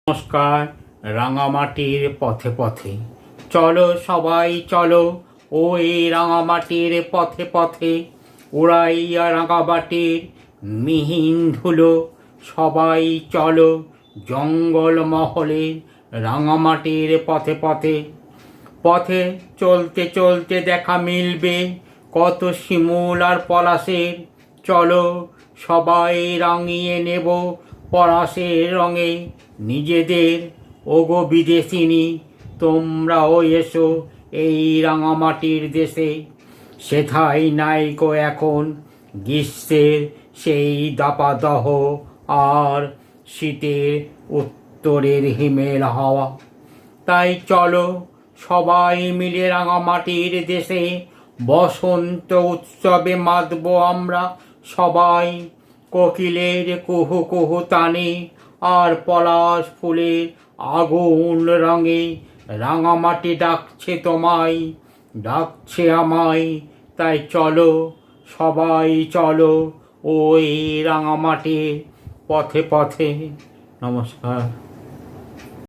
নমস্কার। রাঙামাটির পথে পথে চলো সবাই চলো, ও এই রাঙামাটির পথে পথে উড়াইয়া রাঙামাটির মিহিন ধুলো। সবাই চলো জঙ্গল মহলে রাঙামাটির পথে পথে। পথে চলতে চলতে দেখা মিলবে কত শিমুল আর পলাশের। চলো সবাই রাঙিয়ে নেব পলাশের রঙে নিজেদের। ওগো বিদেশিনী, তোমরাও এসো এই রাঙামাটির দেশে। সেথায় নাইকো এখন গ্রীষ্মের সেই দাপাদহ, আর শীতের উত্তরের হিমেল হাওয়া। তাই চলো সবাই মিলে রাঙামাটির দেশে বসন্ত উৎসবে মাতব আমরা সবাই। কোকিলের কুহু কুহু তানে আর পলাশ ফুলের আগুন রঙে রাঙামাটি ডাকছে তোমায়, ডাকছে আমায়। তাই চলো সবাই চলো ওই রাঙামাটির পথে পথে। নমস্কার।